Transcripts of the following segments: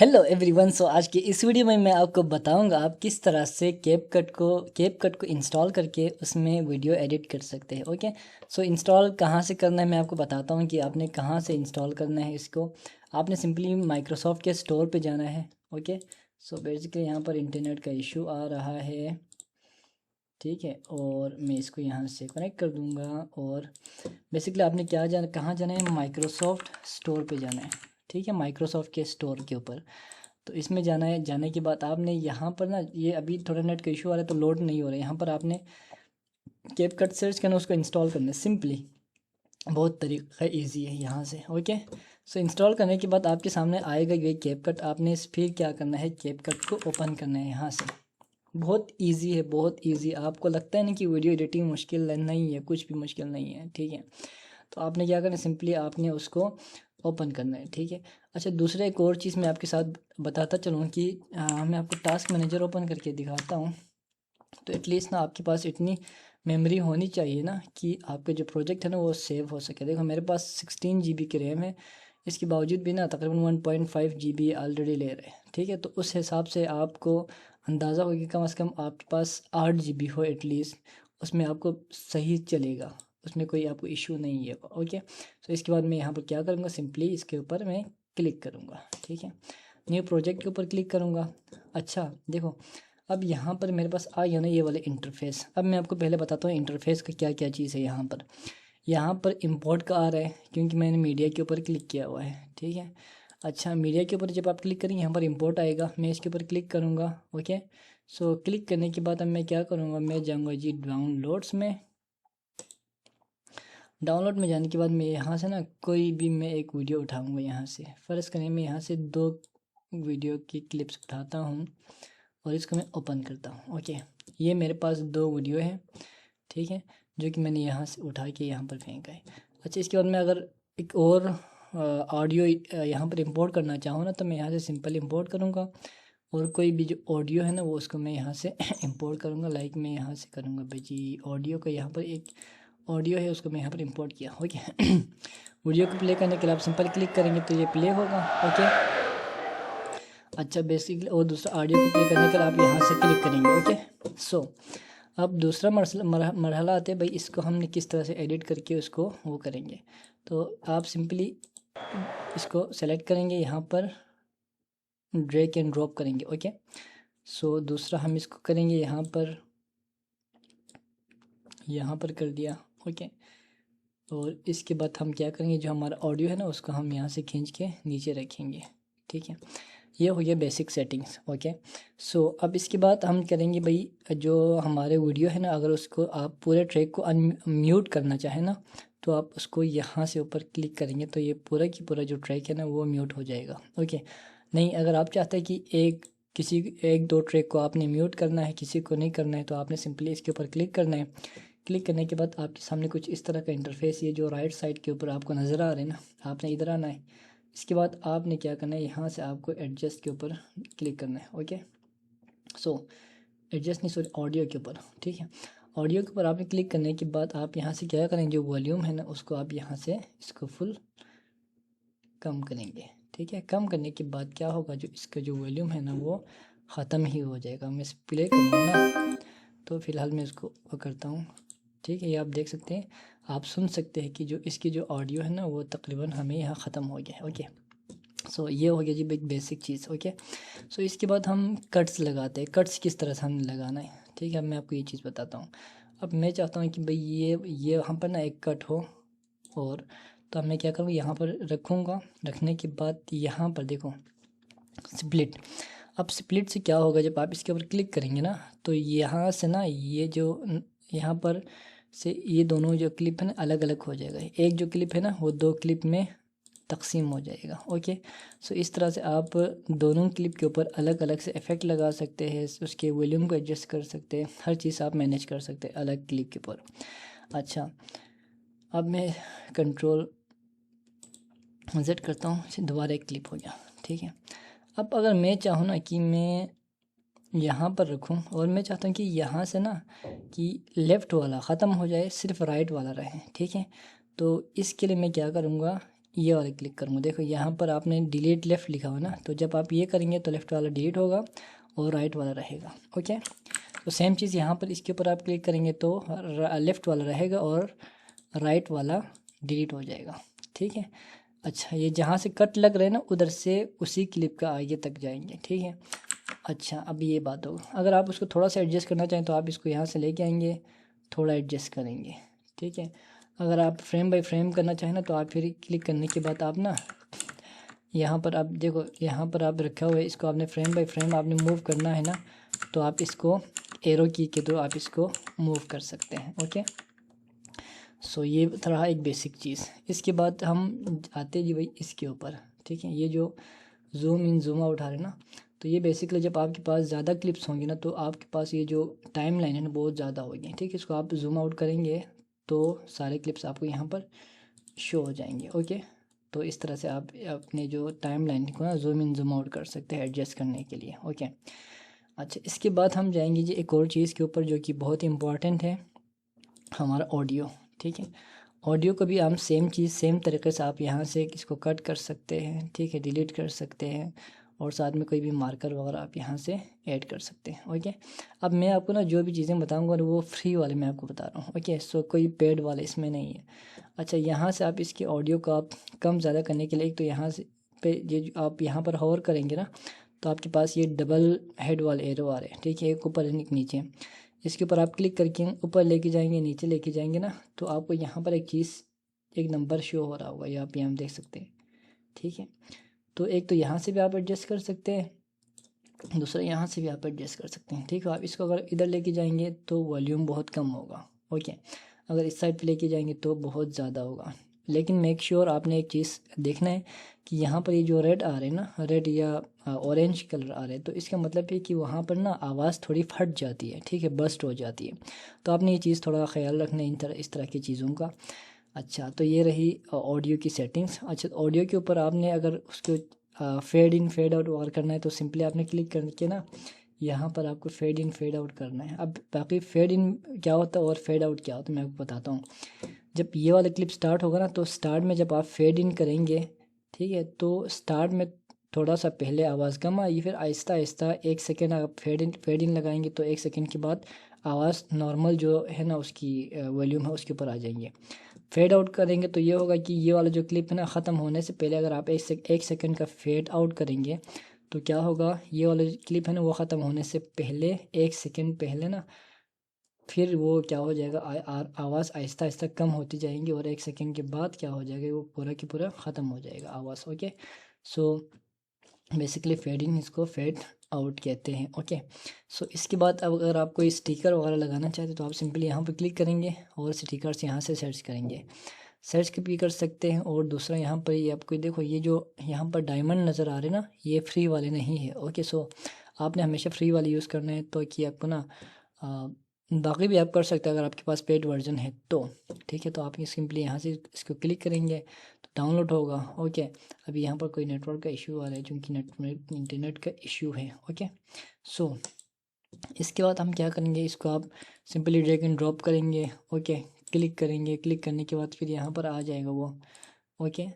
Hello everyone. सो आज की इस वीडियो में मैं आपको बताऊंगा आप किस तरह से कैपकट को इंस्टॉल करके उसमें वीडियो एडिट कर सकते हैं। ओके, सो इंस्टॉल कहाँ से करना है मैं आपको बताता हूँ कि आपने कहाँ से इंस्टॉल करना है इसको। आपने सिंपली माइक्रोसॉफ्ट के स्टोर पे जाना है। ओके, सो बेसिकली यहाँ पर इंटरनेट का इशू आ रहा है, ठीक है, और मैं इसको यहाँ से कनेक्ट कर दूँगा। और बेसिकली आपने क्या जाना, कहाँ जाना है, माइक्रोसॉफ्ट स्टोर पे जाना है। ठीक है, माइक्रोसॉफ्ट के स्टोर के ऊपर तो इसमें जाना है। जाने के बाद आपने यहाँ पर ना, ये अभी थोड़ा नेट का इशू आ रहा है तो लोड नहीं हो रहा है। यहाँ पर आपने कैपकट सर्च करना, उसको इंस्टॉल करना है सिंपली। बहुत तरीका इजी है यहाँ से। ओके, सो इंस्टॉल करने के बाद आपके सामने आएगा ये कैपकट। आपने फिर क्या करना है, कैपकट को ओपन करना है यहाँ से। बहुत इजी है, बहुत इजी। आपको लगता है ना कि वीडियो एडिटिंग मुश्किल नहीं है, कुछ भी मुश्किल नहीं है, ठीक है। तो आपने क्या करना है, सिंपली आपने उसको ओपन करना है, ठीक है। अच्छा, दूसरा एक और चीज़ मैं आपके साथ बताता चलूँ कि मैं आपको टास्क मैनेजर ओपन करके दिखाता हूँ। तो एटलीस्ट ना आपके पास इतनी मेमोरी होनी चाहिए ना कि आपके जो प्रोजेक्ट है ना वो सेव हो सके। देखो मेरे पास 16 GB की रैम है, इसके बावजूद भी ना तकरीबन 1.5 GB ऑलरेडी ले रहे हैं, ठीक है। तो उस हिसाब से आपको अंदाज़ा होगा कि कम से कम आपके पास 8 GB हो एटलीस्ट, उसमें आपको सही चलेगा, उसमें कोई आपको इशू नहीं है। ओके, तो इसके बाद मैं यहाँ पर क्या करूँगा, सिंपली इसके ऊपर मैं क्लिक करूँगा, ठीक है। न्यू प्रोजेक्ट के ऊपर क्लिक करूँगा। अच्छा देखो, अब यहाँ पर मेरे पास आ गया ना ये वाले इंटरफेस। अब मैं आपको पहले बताता हूँ इंटरफेस का क्या क्या चीज़ है। यहाँ पर इंपोर्ट का आ रहा है क्योंकि मैंने मीडिया के ऊपर क्लिक किया हुआ है, ठीक है। अच्छा, मीडिया के ऊपर जब आप क्लिक करेंगे यहाँ पर इंपोर्ट आएगा, मैं इसके ऊपर क्लिक करूँगा। ओके, सो क्लिक करने के बाद अब मैं क्या करूँगा, मैं जाऊँगा जी डाउनलोड्स में। डाउनलोड में जाने के बाद मैं यहाँ से ना कोई भी मैं एक वीडियो उठाऊँगा यहाँ से। फ़र्ज़ करें मैं यहाँ से 2 वीडियो की क्लिप्स उठाता हूँ और इसको मैं ओपन करता हूँ। ओके, ये मेरे पास 2 वीडियो है, ठीक है, जो कि मैंने यहाँ से उठा के यहाँ पर फेंका है। अच्छा, इसके बाद मैं अगर एक और ऑडियो यहाँ पर इंपोर्ट करना चाहूँ ना, तो मैं यहाँ से सिंपल इंपोर्ट करूँगा और कोई भी जो ऑडियो है ना वो उसको मैं यहाँ से इंपोर्ट करूँगा। लाइक मैं यहाँ से करूँगा भाई जी, ऑडियो का यहाँ पर एक ऑडियो है उसको मैं यहाँ पर इंपोर्ट किया। ओके, वीडियो को प्ले करने के लिए आप सिंपल क्लिक करेंगे तो ये प्ले होगा। ओके, अच्छा बेसिकली, और दूसरा ऑडियो को प्ले करने के लिए आप यहाँ से क्लिक करेंगे। ओके, सो अब दूसरा मरहला आते हैं भाई, इसको हमने किस तरह से एडिट करके उसको वो करेंगे। तो आप सिंपली इसको सेलेक्ट करेंगे, यहाँ पर ड्रैग एंड ड्रॉप करेंगे। ओके, सो दूसरा हम इसको करेंगे यहाँ पर कर दिया। ओके, और इसके बाद हम क्या करेंगे, जो हमारा ऑडियो है ना उसको हम यहाँ से खींच के नीचे रखेंगे, ठीक है। ये हो गया बेसिक सेटिंग्स। ओके, सो अब इसके बाद हम करेंगे भाई, जो हमारे वीडियो है ना, अगर उसको आप पूरे ट्रैक को अनम्यूट करना चाहें ना, तो आप उसको यहाँ से ऊपर क्लिक करेंगे तो ये पूरा की पूरा जो ट्रैक है ना वो म्यूट हो जाएगा। ओके, नहीं, अगर आप चाहते हैं कि एक दो ट्रैक को आपने म्यूट करना है, किसी को नहीं करना है, तो आपने सिंपली इसके ऊपर क्लिक करना है। क्लिक करने के बाद आपके सामने कुछ इस तरह का इंटरफेस, ये जो राइट साइड के ऊपर आपको नज़र आ रहे हैं ना, आपने इधर आना है। इसके बाद आपने क्या करना है, यहाँ से आपको एडजस्ट के ऊपर क्लिक करना है। ओके, सो एडजस्ट नहीं, सॉरी, ऑडियो के ऊपर, ठीक है। ऑडियो के ऊपर आपने क्लिक करने के बाद आप यहाँ से क्या करेंगे, जो वॉल्यूम है ना उसको आप यहाँ से इसको फुल कम करेंगे, ठीक है। कम करने के बाद क्या होगा, जो इसका जो वॉल्यूम है ना वो ख़त्म ही हो जाएगा। मैं प्ले करूँगा ना, तो फ़िलहाल मैं इसको करता हूँ, ठीक है। ये आप देख सकते हैं, आप सुन सकते हैं कि जो इसकी जो ऑडियो है ना वो तकरीबन हमें यहाँ ख़त्म हो गया है। ओके, सो ये हो गया जी एक बेसिक चीज़। ओके, सो इसके बाद हम कट्स लगाते हैं। कट्स किस तरह से हमें लगाना है, ठीक है, अब मैं आपको ये चीज़ बताता हूँ। अब मैं चाहता हूँ कि भाई ये यहाँ पर ना एक कट हो, और तो अब मैं क्या करूँगा, यहाँ पर रखूँगा। रखने के बाद यहाँ पर देखो स्प्लिट। अब स्प्लिट से क्या होगा, जब आप इसके ऊपर क्लिक करेंगे ना, तो यहाँ से ना ये जो यहाँ पर से ये दोनों जो क्लिप है ना अलग अलग हो जाएगा। एक जो क्लिप है ना वो 2 क्लिप में तकसीम हो जाएगा। ओके, सो इस तरह से आप दोनों क्लिप के ऊपर अलग अलग से इफ़ेक्ट लगा सकते हैं, उसके वॉल्यूम को एडजस्ट कर सकते हैं, हर चीज़ आप मैनेज कर सकते हैं अलग क्लिप के ऊपर। अच्छा, अब मैं कंट्रोल Z करता हूँ, दोबारा एक क्लिप हो गया, ठीक है। अब अगर मैं चाहूँ ना कि मैं यहाँ पर रखूँ, और मैं चाहता हूँ कि यहाँ से ना कि लेफ़्ट वाला ख़त्म हो जाए, सिर्फ राइट वाला रहे, ठीक है। तो इसके लिए मैं क्या करूँगा ये वाला क्लिक करूँगा। देखो यहाँ पर आपने डिलीट लेफ़्ट लिखा हुआ ना, तो जब आप ये करेंगे तो लेफ़्ट वाला डिलीट होगा और राइट वाला रहेगा। ओके, तो सेम चीज़ यहाँ पर इसके ऊपर आप क्लिक करेंगे तो लेफ़्ट वाला रहेगा और राइट वाला डिलीट हो जाएगा। ठीक है। अच्छा, ये जहाँ से कट लग रहे हैं ना उधर से उसी क्लिप का आगे तक जाएंगे। ठीक है। अच्छा, अब ये बात होगा, अगर आप उसको थोड़ा सा एडजस्ट करना चाहें तो आप इसको यहाँ से लेके आएंगे, थोड़ा एडजस्ट करेंगे। ठीक है। अगर आप फ्रेम बाय फ्रेम करना चाहें ना तो आप फिर क्लिक करने के बाद आप ना यहाँ पर आप देखो, यहाँ पर आप रखा हुआ है, इसको आपने फ्रेम बाय फ्रेम आपने मूव करना है ना, तो आप इसको एरो की के थ्रू आप इसको मूव कर सकते हैं। ओके, सो ये रहा एक बेसिक चीज़। इसके बाद हम आते जी भाई इसके ऊपर। ठीक है, ये जो जूम इन जूम आउट आ रहे हैं ना, तो ये बेसिकली जब आपके पास ज़्यादा क्लिप्स होंगी ना तो आपके पास ये जो टाइम लाइन है ना बहुत ज़्यादा होगी। ठीक है, इसको आप जूम आउट करेंगे तो सारे क्लिप्स आपको यहाँ पर शो हो जाएंगे। ओके, तो इस तरह से आप अपने जो टाइम लाइन को ना जूम इन जूम आउट कर सकते हैं एडजस्ट करने के लिए। ओके, अच्छा, इसके बाद हम जाएंगे जी एक और चीज़ के ऊपर जो कि बहुत इंपॉर्टेंट है, हमारा ऑडियो। ठीक है, ऑडियो को भी हम सेम चीज़ सेम तरीके से आप यहाँ से इसको कट कर सकते हैं। ठीक है, डिलीट कर सकते हैं और साथ में कोई भी मार्कर वगैरह आप यहाँ से ऐड कर सकते हैं। ओके, अब मैं आपको ना जो भी चीज़ें बताऊँगा वो फ्री वाले मैं आपको बता रहा हूँ। ओके, सो कोई पेड वाले इसमें नहीं है। अच्छा, यहाँ से आप इसकी ऑडियो को आप कम ज़्यादा करने के लिए एक तो यहाँ से पे ये जो आप यहाँ पर होवर करेंगे ना तो आपके पास ये डबल हेड वाले एरो आ रहे हैं। ठीक है, एक ऊपर एक नीचे, इसके ऊपर आप क्लिक करके ऊपर लेके जाएंगे नीचे लेके जाएंगे ना तो आपको यहाँ पर एक चीज़ एक नंबर शो हो रहा होगा, यहाँ पे हम देख सकते हैं। ठीक है, तो एक तो यहाँ से भी आप एडजस्ट कर सकते हैं, दूसरा यहाँ से भी आप एडजस्ट कर सकते हैं। ठीक है, आप इसको अगर इधर लेके जाएंगे तो वॉल्यूम बहुत कम होगा। ओके, अगर इस साइड पे लेके जाएंगे तो बहुत ज़्यादा होगा। लेकिन मेक श्योर आपने एक चीज़ देखना है कि यहाँ पर ये जो रेड आ रहे हैं ना, रेड या ऑरेंज कलर आ रहे हैं, तो इसका मतलब है कि वहाँ पर ना आवाज़ थोड़ी फट जाती है। ठीक है, बस्ट हो जाती है, तो आपने ये चीज़ थोड़ा ख्याल रखना है इस तरह की चीज़ों का। अच्छा, तो ये रही ऑडियो की सेटिंग्स। अच्छा, ऑडियो के ऊपर आपने अगर उसको फेड इन फेड आउट और करना है तो सिंपली आपने क्लिक करके ना यहाँ पर आपको फेड इन फेड आउट करना है। अब बाकी फेड इन क्या होता है और फेड आउट क्या होता है मैं आपको बताता हूँ। जब ये वाला क्लिप स्टार्ट होगा ना तो स्टार्ट में जब आप फेड इन करेंगे, ठीक है, तो स्टार्ट में थोड़ा सा पहले आवाज़ कम आई, फिर आहिस्ता आहिस्ता 1 सेकेंड आप फेड इन लगाएंगे तो 1 सेकेंड के बाद आवाज़ नॉर्मल जो है ना उसकी वॉल्यूम है उसके ऊपर आ जाएंगे। फेड आउट करेंगे तो ये होगा कि ये वाला जो क्लिप है ना ख़त्म होने से पहले अगर आप 1 सेकेंड का फेड आउट करेंगे तो क्या होगा, ये वाला क्लिप है ना वो ख़त्म होने से पहले 1 सेकेंड पहले ना फिर वो क्या हो जाएगा, आवाज़ आहिस्ता आहिस्ता कम होती जाएंगी और 1 सेकेंड के बाद क्या हो जाएगा वो पूरा की पूरा ख़त्म हो जाएगा आवाज़। Okay, so basically fade in इसको फेड आउट कहते हैं। ओके, सो इसके बाद अब अगर आप कोई स्टिकर वगैरह लगाना चाहते तो आप सिंपली यहाँ पर क्लिक करेंगे और स्टिकर्स यहाँ से सर्च करेंगे, सर्च भी कर सकते हैं। और दूसरा यहाँ पर ये आपको देखो ये जो यहाँ पर डायमंड नज़र आ रहे हैं ना ये फ्री वाले नहीं है। ओके, सो आपने हमेशा फ्री वाले यूज़ करना है तो कि आपको ना बाकी भी आप कर सकते हैं अगर आपके पास पेड वर्जन है तो। ठीक है, तो आप ये सिंपली यहाँ से इसको क्लिक करेंगे तो डाउनलोड होगा। ओके, अभी यहाँ पर कोई नेटवर्क का इशू आ रहा है क्योंकि नेटवर्क इंटरनेट का इशू है। ओके, सो इसके बाद हम क्या करेंगे, इसको आप सिंपली ड्रैग एंड ड्रॉप करेंगे। ओके, क्लिक करेंगे, क्लिक करने के बाद फिर यहाँ पर आ जाएगा वो। ओके,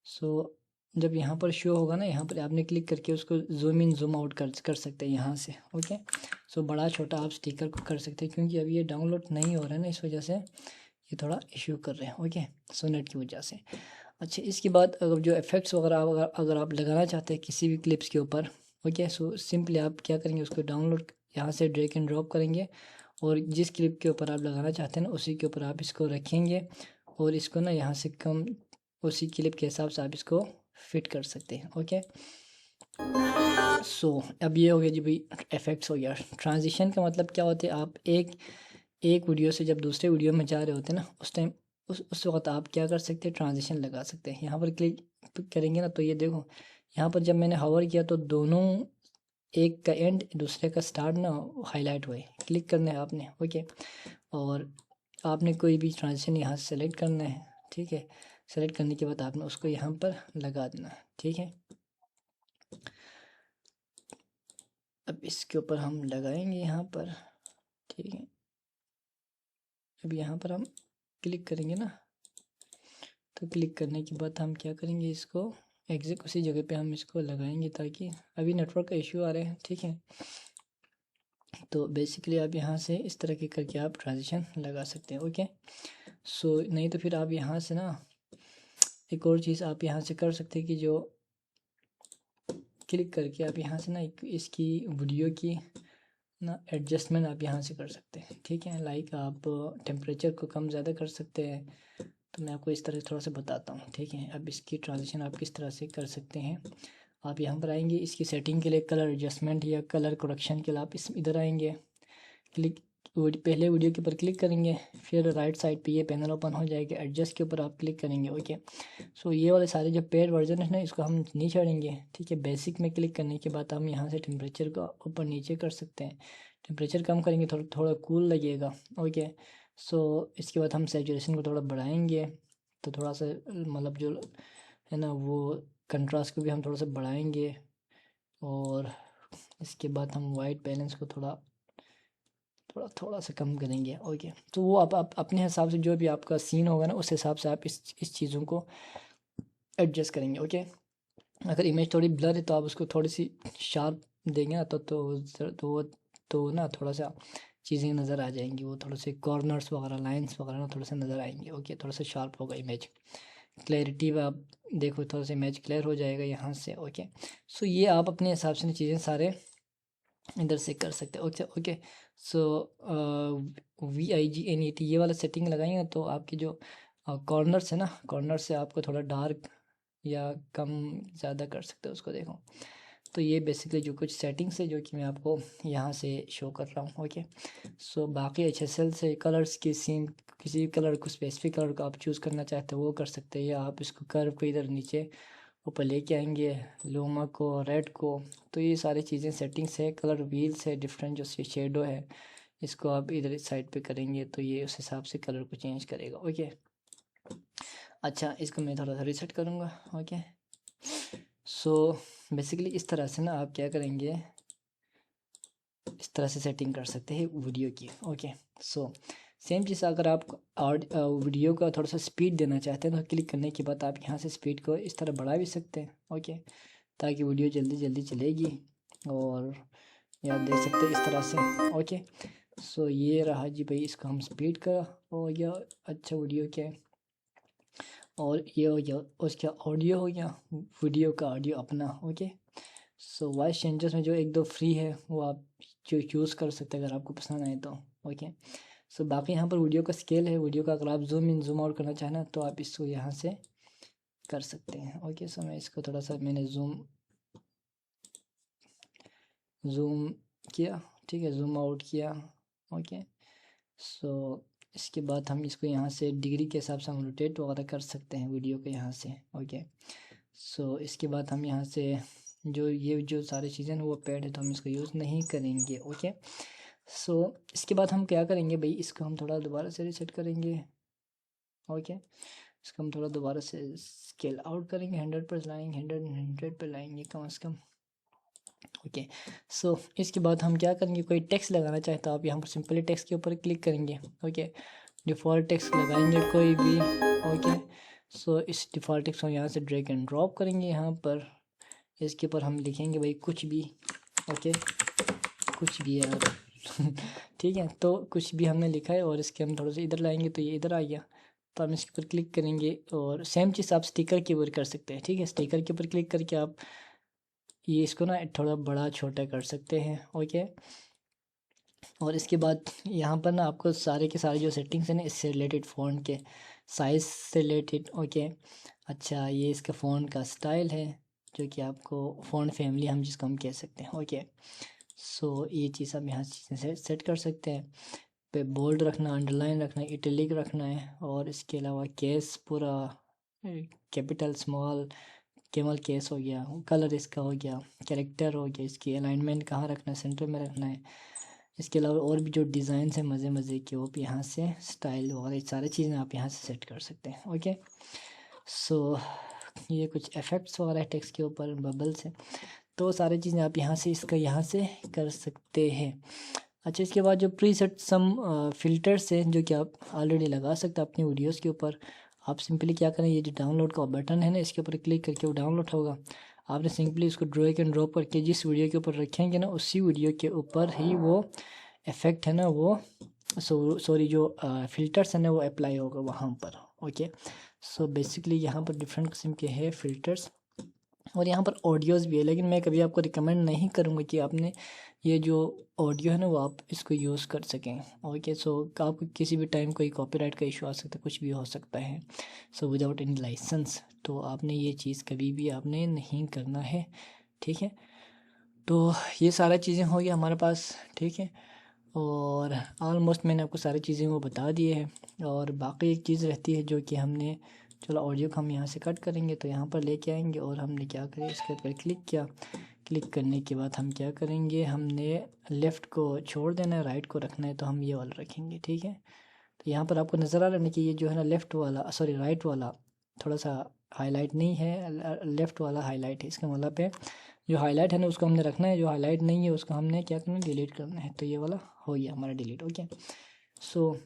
सो जब यहाँ पर शो होगा ना यहाँ पर आपने क्लिक करके उसको जूम इन जूम आउट कर सकते हैं यहाँ से। ओके, सो बड़ा छोटा आप स्टिकर को कर सकते हैं क्योंकि अभी ये डाउनलोड नहीं हो रहा है ना इस वजह से ये थोड़ा इश्यू कर रहे हैं। ओके, सो नेट की वजह से। अच्छा, इसके बाद अगर जो इफ़ेक्ट्स वगैरह अगर आप लगाना चाहते हैं किसी भी क्लिप्स के ऊपर, ओके, सो सिंपली आप क्या करेंगे उसको डाउनलोड यहाँ से ड्रैग एंड ड्रॉप करेंगे और जिस क्लिप के ऊपर आप लगाना चाहते हैं ना उसी के ऊपर आप इसको रखेंगे और इसको ना यहाँ से कम उसी क्लिप के हिसाब से आप इसको फिट कर सकते हैं। ओके, सो अब ये हो गया जी भाई इफ़ेक्ट्स हो गया। ट्रांजिशन का मतलब क्या होता है, आप एक वीडियो से जब दूसरे वीडियो में जा रहे होते हैं ना उस टाइम उस वक्त आप क्या कर सकते हैं, ट्रांजिशन लगा सकते हैं। यहाँ पर क्लिक करेंगे ना तो ये देखो यहाँ पर जब मैंने हवर किया तो दोनों एक का एंड दूसरे का स्टार्ट ना हाईलाइट हुए। क्लिक करना है आपने। ओके, और आपने कोई भी ट्रांजिशन यहाँ से सेलेक्ट करना है। ठीक है, सेलेक्ट करने के बाद आपने उसको यहाँ पर लगा देना। ठीक है, अब इसके ऊपर हम लगाएंगे यहाँ पर। ठीक है, अब यहाँ पर हम क्लिक करेंगे ना तो क्लिक करने के बाद हम क्या करेंगे, इसको एग्जैक्ट उसी जगह पे हम इसको लगाएंगे, ताकि अभी नेटवर्क का इशू आ रहे हैं, ठीक है। तो बेसिकली आप यहाँ से इस तरह के करके आप ट्रांजिशन लगा सकते हैं, ओके। सो नहीं तो फिर आप यहाँ से ना एक और चीज़ आप यहाँ से कर सकते हैं कि जो क्लिक करके आप यहाँ से ना इसकी वीडियो की ना एडजस्टमेंट आप यहाँ से कर सकते हैं, ठीक है। लाइक आप टेम्परेचर को कम ज़्यादा कर सकते हैं। तो मैं आपको इस तरह थोड़ा सा बताता हूँ, ठीक है। अब इसकी ट्रांजिशन आप किस तरह से कर सकते हैं। आप यहाँ पर आएंगे, इसकी सेटिंग के लिए कलर एडजस्टमेंट या कलर करेक्शन के लिए आप इधर आएंगे, क्लिक पहले वीडियो के ऊपर क्लिक करेंगे, फिर राइट साइड पे ये पैनल ओपन हो जाएगा, एडजस्ट के ऊपर आप क्लिक करेंगे, ओके। सो ये वाले सारे जो पेड वर्जन है ना, इसको हम नहीं छोड़ेंगे, ठीक है। बेसिक में क्लिक करने के बाद हम यहाँ से टेम्परेचर को ऊपर नीचे कर सकते हैं। टेम्परेचर कम करेंगे थोड़ा थोड़ा कूल लगेगा, ओके। सो इसके बाद हम सैचुरेशन को थोड़ा बढ़ाएंगे, तो थोड़ा सा मतलब जो है ना वो कंट्रास्ट को भी हम थोड़ा सा बढ़ाएंगे। और इसके बाद हम वाइट बैलेंस को थोड़ा सा कम करेंगे, ओके। तो वो आप अपने हिसाब से जो भी आपका सीन होगा ना, उस हिसाब से आप इस चीज़ों को एडजस्ट करेंगे, ओके। अगर इमेज थोड़ी ब्लर है तो आप उसको थोड़ी सी शार्प देंगे ना, तो ना थोड़ा सा चीज़ें नज़र आ जाएंगी, वो थोड़े से कॉर्नर्स वगैरह लाइंस वगैरह ना थोड़ा सा नज़र आएंगे, ओके। थोड़ा सा शार्प होगा इमेज, क्लैरिटी में आप देखो थोड़ा सा इमेज क्लियर हो जाएगा यहाँ से, ओके। सो ये आप अपने हिसाब से चीज़ें सारे इधर से कर सकते हैं, ओके ओके। सो VIGNET ये वाला सेटिंग लगाएंगे तो आपके जो कॉर्नर्स है ना, कॉर्नर से आपको थोड़ा डार्क या कम ज़्यादा कर सकते हो उसको, देखो। तो ये बेसिकली जो कुछ सेटिंग्स है जो कि मैं आपको यहाँ से शो कर रहा हूँ, ओके। सो बाकी HSL से कलर्स की सीन, किसी कलर को स्पेसिफिक कलर को आप चूज़ करना चाहते हो वो कर सकते हैं, या आप इसको कर्व को इधर नीचे ऊपर लेके आएंगे, लूमा को, रेड को। तो ये सारी चीज़ें सेटिंग्स है, कलर व्हील्स है, डिफरेंट जो शेडो है इसको आप इधर इस साइड पे करेंगे तो ये उस हिसाब से कलर को चेंज करेगा, ओके। अच्छा, इसको मैं थोड़ा सा रीसेट करूँगा, ओके। सो बेसिकली इस तरह से ना आप क्या करेंगे, इस तरह से सेटिंग कर सकते हैं वीडियो की, ओके। सो सेम चीज़ अगर आप वीडियो का थोड़ा सा स्पीड देना चाहते हैं तो क्लिक करने के बाद आप यहाँ से स्पीड को इस तरह बढ़ा भी सकते हैं, ओके, ताकि वीडियो जल्दी जल्दी चलेगी। और ये आप देख सकते हैं इस तरह से, ओके। सो ये रहा जी भाई, इसका हम स्पीड का हो गया, अच्छा वीडियो क्या है। और ये हो गया उसका ऑडियो, हो गया वीडियो का ऑडियो अपना, ओके। सो वॉइस चेंजर्स में जो एक दो फ्री है वो आप जो यूज़ कर सकते हैं अगर आपको पसंद आए तो, ओके। सो बाकी यहाँ पर वीडियो का स्केल है, वीडियो का अगर आप जूम इन जूम आउट करना चाहें ना तो आप इसको यहाँ से कर सकते हैं, ओके। सो मैं इसको थोड़ा सा मैंने जूम किया, ठीक है, जूम आउट किया, ओके। सो इसके बाद हम इसको यहाँ से डिग्री के हिसाब से हम रोटेट वगैरह कर सकते हैं वीडियो को यहाँ से, ओके। सो इसके बाद हम यहाँ से ये जो सारी चीज़ें हैं वो पेड है तो हम इसको यूज़ नहीं करेंगे, ओके। सो इसके बाद हम क्या करेंगे भाई, इसको हम थोड़ा दोबारा से रीसेट करेंगे, ओके। इसको हम थोड़ा दोबारा से स्केल आउट करेंगे, 100 पर लाएंगे, 100 पर लाएंगे कम से कम, ओके। सो इसके बाद हम क्या करेंगे, कोई टेक्स्ट लगाना चाहे तो आप यहाँ पर सिंपली टेक्स्ट के ऊपर क्लिक करेंगे, ओके। डिफ़ॉल्ट टेक्स्ट लगाएंगे कोई भी, ओके। सो इस डिफ़ॉल्ट टेक्स्ट को यहाँ से ड्रैग एंड ड्रॉप करेंगे यहाँ पर, इसके ऊपर हम लिखेंगे भाई कुछ भी, ओके, कुछ भी यार ठीक है। तो कुछ भी हमने लिखा है और इसके हम थोड़ा सा इधर लाएंगे तो ये इधर आ गया। तो हम इसके ऊपर क्लिक करेंगे और सेम चीज़ आप स्टिकर के ऊपर कर सकते हैं, ठीक है। स्टिकर के ऊपर क्लिक करके आप ये इसको ना थोड़ा बड़ा छोटा कर सकते हैं, ओके। और इसके बाद यहाँ पर ना आपको सारे के सारे जो सेटिंग्स हैं ना इससे रिलेटेड, फ़ॉन्ट के साइज़ से रिलेटेड, ओके। अच्छा, ये इसका फ़ॉन्ट का स्टाइल है जो कि आपको फ़ॉन्ट फैमिली हम जिसको हम कह सकते हैं, ओके। सो ये चीज़ हम यहाँ से सेट कर सकते हैं। पे बोल्ड रखना, अंडरलाइन रखना, इटैलिक रखना है, और इसके अलावा केस पूरा कैपिटल स्मॉल केवल केस हो गया, कलर इसका हो गया, कैरेक्टर हो गया, इसकी अलाइनमेंट कहाँ रखना है, सेंटर में रखना है। इसके अलावा और भी जो डिज़ाइन है मज़े मज़े के वो भी यहाँ से, स्टाइल वगैरह सारी चीज़ें आप यहाँ से सेट कर सकते हैं, ओके। सो ये कुछ इफ़ेक्ट्स वगैरह टेक्स्ट के ऊपर बबल्स है, तो सारी चीज़ें आप यहाँ से यहाँ से कर सकते हैं। अच्छा, इसके बाद जो प्रीसेट सम फ़िल्टर्स हैं जो कि आप ऑलरेडी लगा सकते हैं अपनी वीडियोस के ऊपर, आप सिंपली क्या करें, ये जो डाउनलोड का बटन है ना, इसके ऊपर क्लिक करके वो डाउनलोड होगा। आपने सिंपली इसको ड्रैग एंड ड्रॉप करके जिस वीडियो के ऊपर रखेंगे ना, उसी वीडियो के ऊपर ही वो इफ़ेक्ट है ना, वो सॉरी जो फ़िल्टर्स है ना, वो अप्लाई होगा वहाँ पर। ओके, सो बेसिकली यहाँ पर डिफरेंट किस्म के हैं फ़िल्टर्स, और यहाँ पर ऑडियोज़ भी है, लेकिन मैं कभी आपको रिकमेंड नहीं करूँगा कि आपने ये जो ऑडियो है ना, वो आप इसको यूज़ कर सकें। ओके, सो आपको किसी भी टाइम कोई कॉपीराइट का इशू आ सकता है, कुछ भी हो सकता है, सो विदाउट एनी लाइसेंस, तो आपने ये चीज़ कभी भी आपने नहीं करना है, ठीक है। तो ये सारा चीज़ें हो गई हमारे पास, ठीक है, और ऑलमोस्ट मैंने आपको सारी चीज़ें वो बता दिए हैं। और बाकी एक चीज़ रहती है जो कि हमने, चलो ऑडियो को हम यहाँ से कट करेंगे, तो यहाँ पर लेके आएंगे और हमने क्या करें, इसके ऊपर क्लिक किया। क्लिक करने के बाद हम क्या करेंगे, हमने लेफ़्ट को छोड़ देना है, राइट को रखना है, तो हम ये वाला रखेंगे, ठीक है। तो यहाँ पर आपको नज़र आ रहा है कि ये जो है ना लेफ़्ट वाला, सॉरी राइट वाला थोड़ा सा हाईलाइट नहीं है, लेफ़्ट वाला हाईलाइट है। इसका मतलब है जो हाईलाइट है ना उसको हमने रखना है, जो हाईलाइट नहीं है उसको हमने क्या करना है, डिलीट करना है। तो ये वाला हो गया हमारा डिलीट। ओके, सो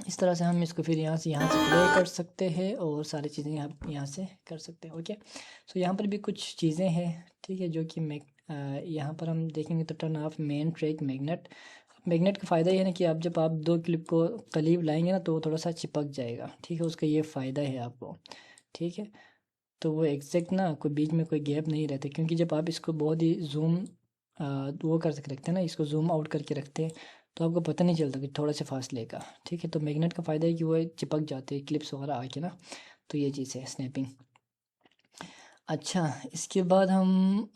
इस तरह से हम इसको फिर यहाँ से प्ले कर सकते हैं और सारी चीज़ें यहाँ से कर सकते हैं। ओके, सो यहाँ पर भी कुछ चीज़ें हैं, ठीक है, जो कि यहाँ पर हम देखेंगे तो turn off main track magnet. Magnet का फ़ायदा ये है ना कि आप जब आप दो क्लिप को करीब लाएंगे ना, तो वो थोड़ा सा चिपक जाएगा, ठीक है, उसका ये फ़ायदा है आपको, ठीक है। तो वो एग्जैक्ट ना कोई बीच में कोई गैप नहीं रहता, क्योंकि जब आप इसको बहुत ही जूम वो कर सक रखते हैं ना, इसको जूम आउट करके रखते हैं, तो आपको पता नहीं चलता कि थोड़ा से फासले का, ठीक है। तो मैग्नेट का फ़ायदा है कि वो चिपक जाते हैं क्लिप्स वगैरह आके ना, तो ये चीज़ है स्नैपिंग। अच्छा, इसके बाद हम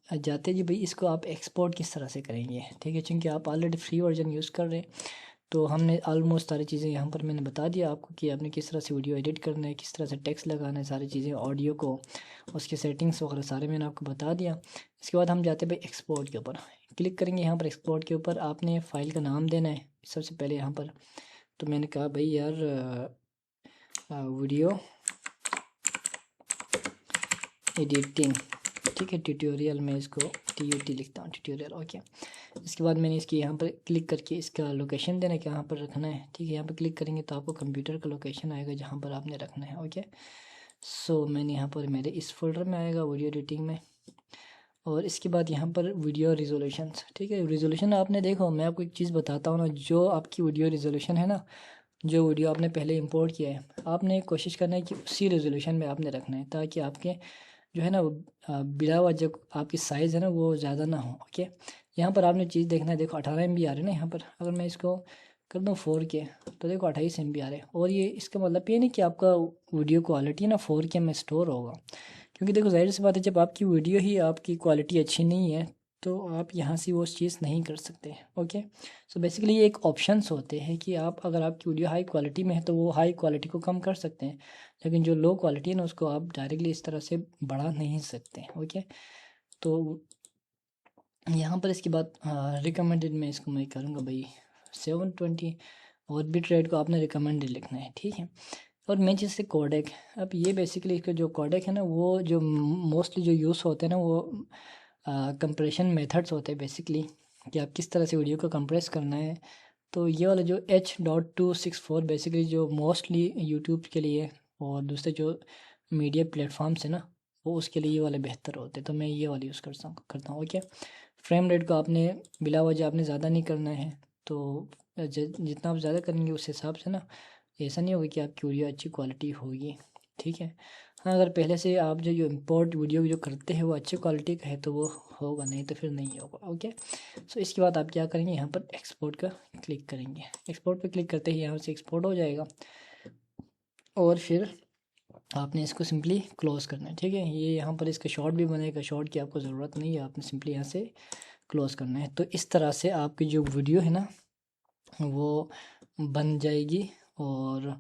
जाते जी भाई, इसको आप एक्सपोर्ट किस तरह से करेंगे, ठीक है, क्योंकि आप ऑलरेडी फ्री वर्जन यूज़ कर रहे हैं, तो हमने ऑलमोस्ट सारी चीज़ें यहाँ पर मैंने बता दिया आपको कि आपने किस तरह से वीडियो एडिट करना है, किस तरह से टेक्स्ट लगाना है, सारी चीज़ें, ऑडियो को, उसकी सेटिंग्स वगैरह सारे मैंने आपको बता दिया। इसके बाद हम जाते हैं भाई एक्सपोर्ट के ऊपर, क्लिक करेंगे यहाँ पर। एक्सपोर्ट के ऊपर आपने फ़ाइल का नाम देना है सबसे पहले यहाँ पर। तो मैंने कहा भाई यार वीडियो एडिटिंग, ठीक है, ट्यूटोरियल में इसको TUT लिखता हूँ, ट्यूटोरियल। ओके, इसके बाद मैंने इसकी यहाँ पर क्लिक करके इसका लोकेशन देना है, कहाँ पर रखना है, ठीक है। यहाँ पर क्लिक करेंगे तो आपको कंप्यूटर का लोकेशन आएगा जहाँ पर आपने रखना है। ओके, सो मैंने यहाँ पर मेरे इस फोल्डर में आएगा वीडियो एडिटिंग में, और इसके बाद यहाँ पर वीडियो रिजोल्यूशंस, ठीक है। रिजोल्यूशन आपने देखो, मैं आपको एक चीज़ बताता हूँ ना, जो आपकी वीडियो रिजोल्यूशन है ना, जो वीडियो आपने पहले इंपोर्ट किया है, आपने कोशिश करना है कि उसी रेजोल्यूशन में आपने रखना है, ताकि आपके जो है ना बिला हुआ जो आपकी साइज़ है ना वो ज़्यादा ना हो। ओके, यहाँ पर आपने चीज़ देखना है, देखो 18 MB आ रहे हैं ना यहाँ पर, अगर मैं इसको कर दूँ 4K, तो देखो 28 MB आ रहे हैं, और ये इसका मतलब ये नहीं कि आपका वीडियो क्वालिटी ना 4K में स्टोर होगा, क्योंकि देखो जाहिर सी बात है, जब आपकी वीडियो ही आपकी क्वालिटी अच्छी नहीं है, तो आप यहाँ से वो चीज़ नहीं कर सकते। ओके, सो बेसिकली ये एक ऑप्शंस होते हैं कि आप, अगर आपकी वीडियो हाई क्वालिटी में है तो वो हाई क्वालिटी को कम कर सकते हैं, लेकिन जो लो क्वालिटी है ना उसको आप डायरेक्टली इस तरह से बढ़ा नहीं सकते। ओके, तो यहाँ पर इसके बाद रिकमेंडेड में इसको मैं करूँगा भाई 720, और बिट रेट को आपने रिकमेंडेड लिखना है, ठीक है। और मेन चीज़ से कोडेक, अब ये बेसिकली इसका जो कोडेक है ना, वो जो मोस्टली जो यूज़ होते हैं ना, वो कंप्रेशन मेथड्स होते हैं बेसिकली, कि आप किस तरह से वीडियो को कंप्रेस करना है। तो ये वाला जो H.264 बेसिकली जो मोस्टली यूट्यूब के लिए और दूसरे जो मीडिया प्लेटफॉर्म्स है ना, वो उसके लिए ये वाले बेहतर होते हैं, तो मैं ये वाला यूज़ करता हूँ। ओके, फ्रेम रेट को आपने बिला वजह आपने ज़्यादा नहीं करना है, तो जितना आप ज़्यादा करेंगे उस हिसाब से ना ऐसा नहीं होगा कि आपकी वीडियो अच्छी क्वालिटी होगी, ठीक है। हाँ, अगर पहले से आप जो इम्पोर्ट वीडियो जो करते हैं वो अच्छी क्वालिटी का है तो वो होगा, नहीं तो फिर नहीं होगा। ओके, सो इसके बाद आप क्या करेंगे, यहाँ पर एक्सपोर्ट का क्लिक करेंगे। एक्सपोर्ट पे क्लिक करते ही यहाँ से एक्सपोर्ट हो जाएगा, और फिर आपने इसको सिंपली क्लोज़ करना है, ठीक है। ये यहाँ पर इसका शॉर्ट भी बनेगा, शॉर्ट की आपको ज़रूरत नहीं है, आपने सिंपली यहाँ से क्लोज़ करना है। तो इस तरह से आपकी जो वीडियो है ना वो बन जाएगी। और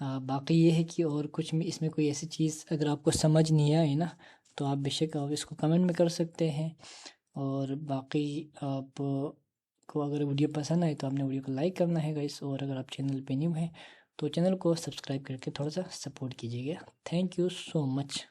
बाकी ये है कि और कुछ भी इसमें कोई ऐसी चीज़ अगर आपको समझ नहीं आए ना, तो आप बेशक आप इसको कमेंट में कर सकते हैं। और बाकी आप को अगर वीडियो पसंद आए तो आपने वीडियो को लाइक करना है गाइस, और अगर आप चैनल पे न्यू हैं तो चैनल को सब्सक्राइब करके थोड़ा सा सपोर्ट कीजिएगा। Thank you so much.